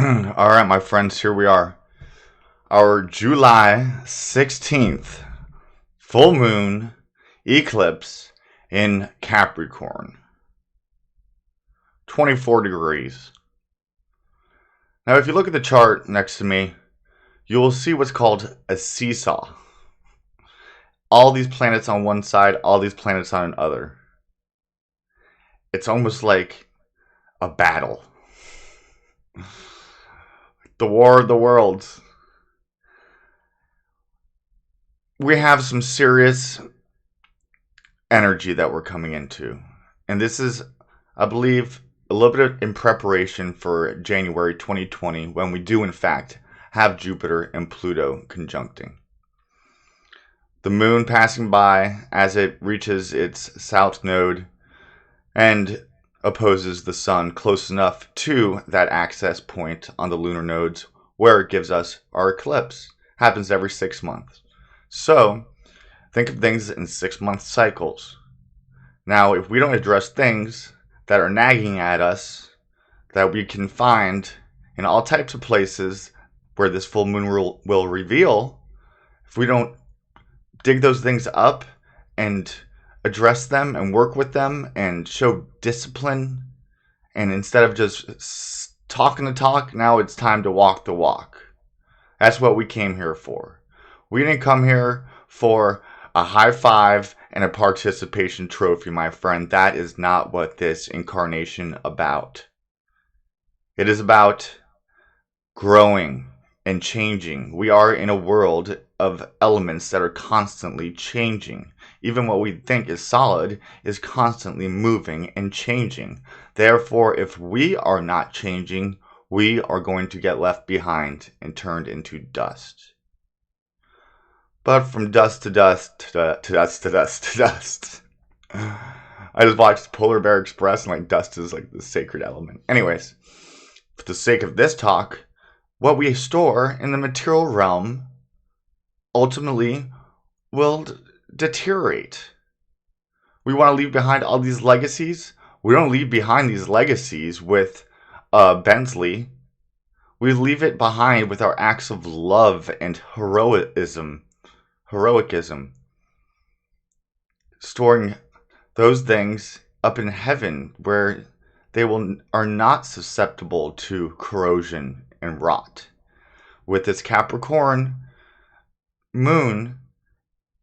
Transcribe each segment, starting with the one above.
All right, my friends, here we are. Our July 16th full moon eclipse in Capricorn. 24 degrees. Now, if you look at the chart next to me, you will see what's called a seesaw. All these planets on one side, all these planets on another. It's almost like a battle. The War of the Worlds. We have some serious energy that we're coming into. And this is, I believe, a little bit in preparation for January 2020 when we do, in fact, have Jupiter and Pluto conjuncting. The moon passing by as it reaches its south node and opposes the sun close enough to that access point on the lunar nodes where it gives us our eclipse. Happens every 6 months. So, think of things in 6-month cycles. Now, if we don't address things that are nagging at us, that we can find in all types of places where this full moon will reveal, if we don't dig those things up and address them and work with them and show discipline, and instead of just talking the talk, now it's time to walk the walk. That's what we came here for. We didn't come here for a high five and a participation trophy, my friend. That is not what this incarnation about. It is about growing and changing. We are in a world of elements that are constantly changing. Even what we think is solid is constantly moving and changing. Therefore, if we are not changing, we are going to get left behind and turned into dust. But from dust to dust to dust to dust to dust. I just watched Polar Bear Express and dust is the sacred element. Anyways, for the sake of this talk, what we store in the material realm ultimately will deteriorate. We want to leave behind all these legacies. We don't leave behind these legacies with Bentley. We leave it behind with our acts of love and heroism. Storing those things up in heaven where they are not susceptible to corrosion and rot. With this Capricorn moon,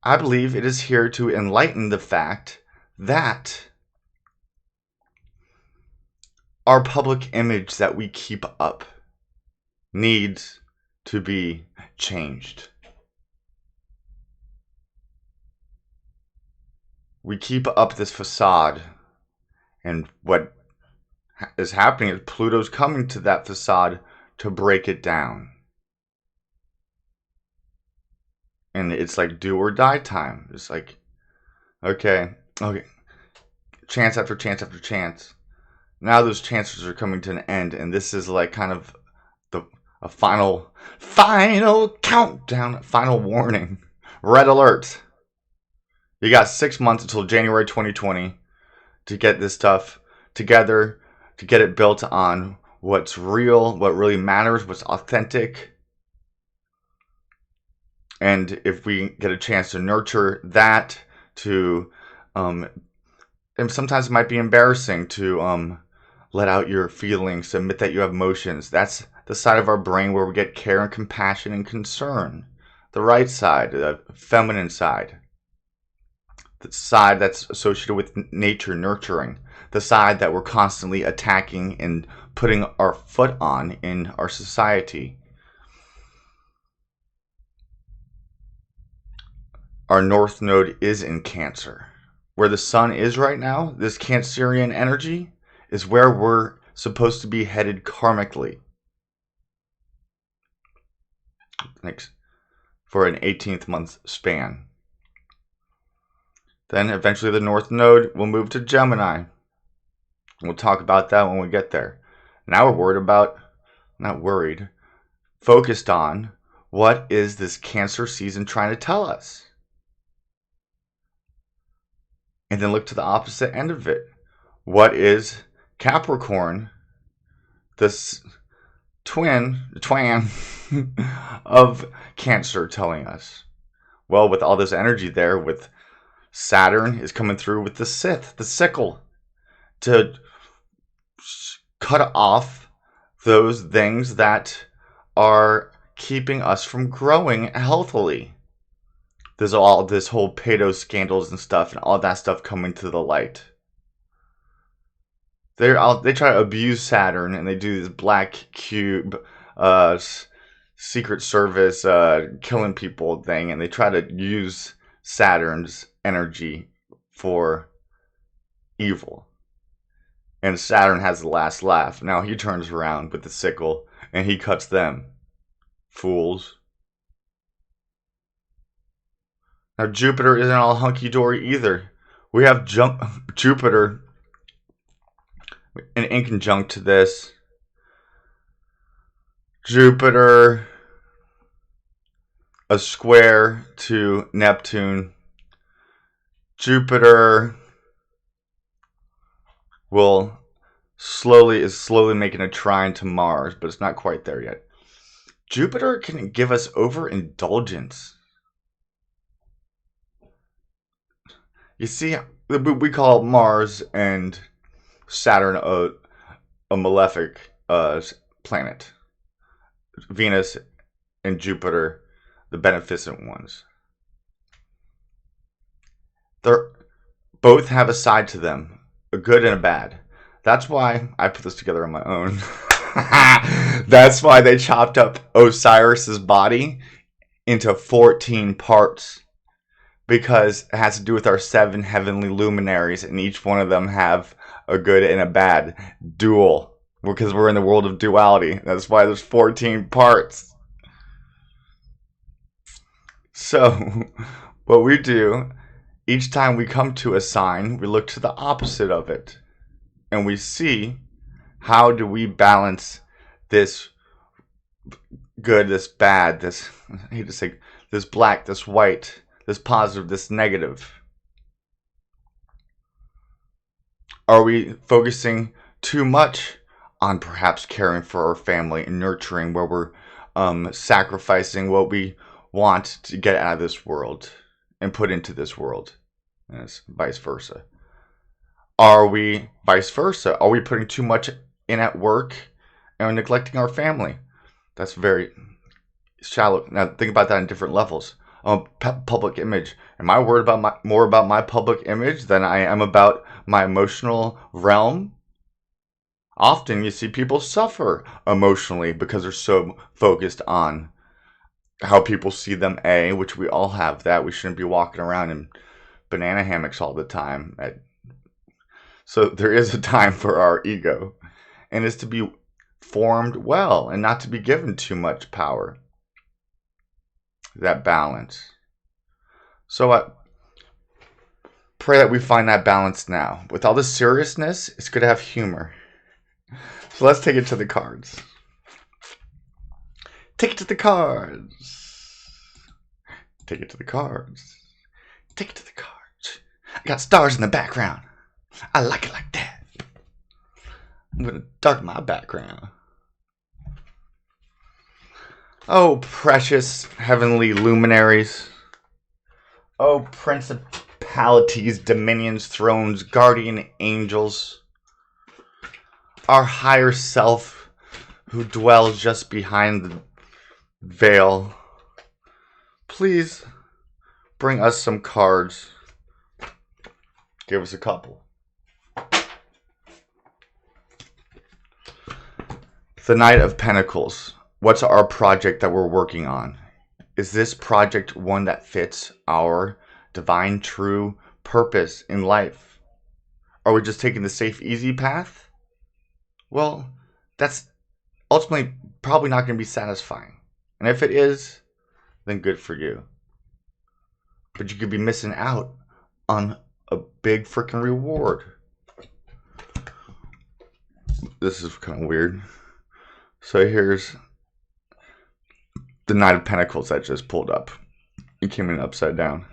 I believe it is here to enlighten the fact that our public image that we keep up needs to be changed. We keep up this facade, and what is happening is Pluto's coming to that facade to break it down. And it's like do or die time. It's like, okay, chance after chance after chance. Now those chances are coming to an end, and this is kind of a final countdown, final warning, red alert. You got 6 months until January 2020 to get this stuff together, to get it built on what's real, what really matters, what's authentic. And if we get a chance to nurture that, and sometimes it might be embarrassing to let out your feelings, admit that you have emotions. That's the side of our brain where we get care and compassion and concern. The right side, the feminine side. The side that's associated with nature, nurturing. The side that we're constantly attacking and putting our foot on in our society. Our north node is in Cancer. Where the sun is right now, this Cancerian energy is where we're supposed to be headed karmically. Next, for an 18th month span. Then eventually the north node will move to Gemini. We'll talk about that when we get there. Now we're focused on what is this Cancer season trying to tell us. And then look to the opposite end of it. What is Capricorn, this twin of Cancer telling us? Well, with all this energy there, with Saturn is coming through with the Sith, the sickle, to cut off those things that are keeping us from growing healthily. There's all this whole pedo scandals and stuff, and all that stuff coming to the light. They try to abuse Saturn, and they do this black cube, Secret Service, killing people thing, and they try to use Saturn's energy for evil. And Saturn has the last laugh. Now he turns around with the sickle, and he cuts them. Fools. Now Jupiter isn't all hunky-dory either. We have Jupiter in conjunct to this. Jupiter, a square to Neptune. Jupiter is slowly making a trine to Mars, but it's not quite there yet. Jupiter can give us overindulgence. You see, we call Mars and Saturn a malefic planet. Venus and Jupiter, the beneficent ones. They both have a side to them, a good and a bad. That's why I put this together on my own. That's why they chopped up Osiris's body into 14 parts. Because it has to do with our 7 heavenly luminaries, and each one of them have a good and a bad dual. Because we're in the world of duality. That's why there's 14 parts. So, what we do, each time we come to a sign, we look to the opposite of it. And we see, how do we balance this good, this bad, this, I hate to say, this black, this white, this positive, this negative? Are we focusing too much on perhaps caring for our family and nurturing, where we're sacrificing what we want to get out of this world and put into this world? And it's vice versa. Are we vice versa? Are we putting too much in at work and neglecting our family? That's very shallow. Now think about that in different levels. Public image. Am I worried about more about my public image than I am about my emotional realm? Often you see people suffer emotionally because they're so focused on how people see them, which we all have that. We shouldn't be walking around in banana hammocks all the time. So there is a time for our ego, and it's to be formed well and not to be given too much power. That balance. So I pray that we find that balance now. With all the seriousness, it's good to have humor. So let's take it to the cards. Take it to the cards. Take it to the cards. Take it to the cards. I got stars in the background. I like it like that. I'm going to darken my background. Oh, precious heavenly luminaries. Oh, principalities, dominions, thrones, guardian angels. Our higher self who dwells just behind the veil. Please bring us some cards. Give us a couple. The Knight of Pentacles. What's our project that we're working on? Is this project one that fits our divine true purpose in life? Are we just taking the safe, easy path? Well, that's ultimately probably not going to be satisfying. And if it is, then good for you. But you could be missing out on a big freaking reward. This is kind of weird. So here's the Knight of Pentacles that just pulled up. It came in upside down.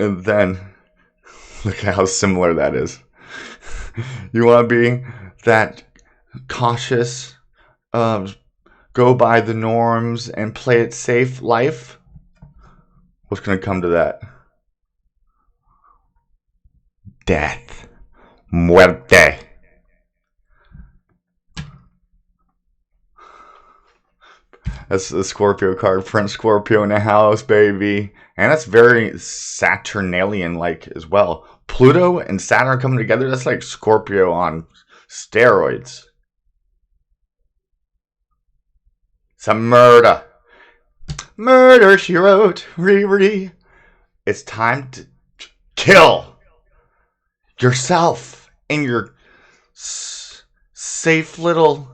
And then, look at how similar that is. You want to be that cautious, go by the norms and play it safe life, what's going to come to that? Death. Muerte. That's the Scorpio card. Prince Scorpio in the house, baby. And that's very Saturnalian-like as well. Pluto and Saturn coming together, that's like Scorpio on steroids. Some murder. Murder, she wrote. Riri. It's time to kill yourself in your safe little...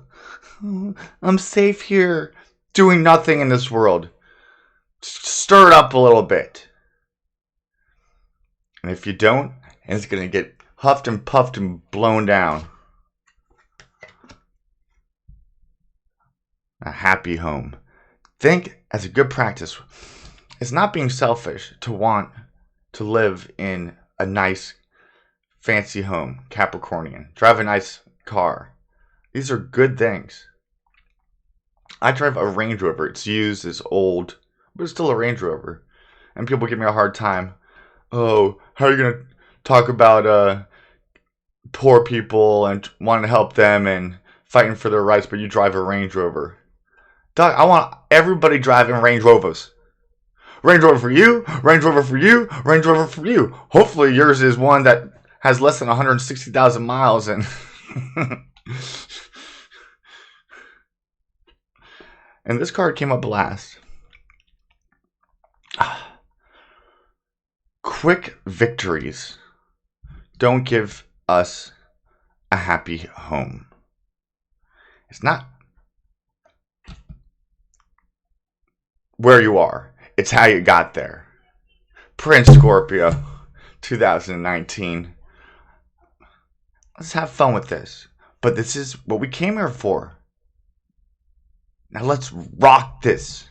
I'm safe here, doing nothing in this world. Stir it up a little bit. And if you don't, it's going to get huffed and puffed and blown down. A happy home. Think, as a good practice, it's not being selfish to want to live in a nice, fancy home, Capricornian. Drive a nice car. These are good things. I drive a Range Rover. It's used, it's old, but it's still a Range Rover. And people give me a hard time. Oh, how are you going to talk about poor people and wanting to help them and fighting for their rights, but you drive a Range Rover? Doug, I want everybody driving Range Rovers. Range Rover for you, Range Rover for you, Range Rover for you. Hopefully yours is one that has less than 160,000 miles and... And this card came up last. Quick victories don't give us a happy home. It's not where you are. It's how you got there. Prince Scorpio, 2019. Let's have fun with this. But this is what we came here for. Now let's rock this.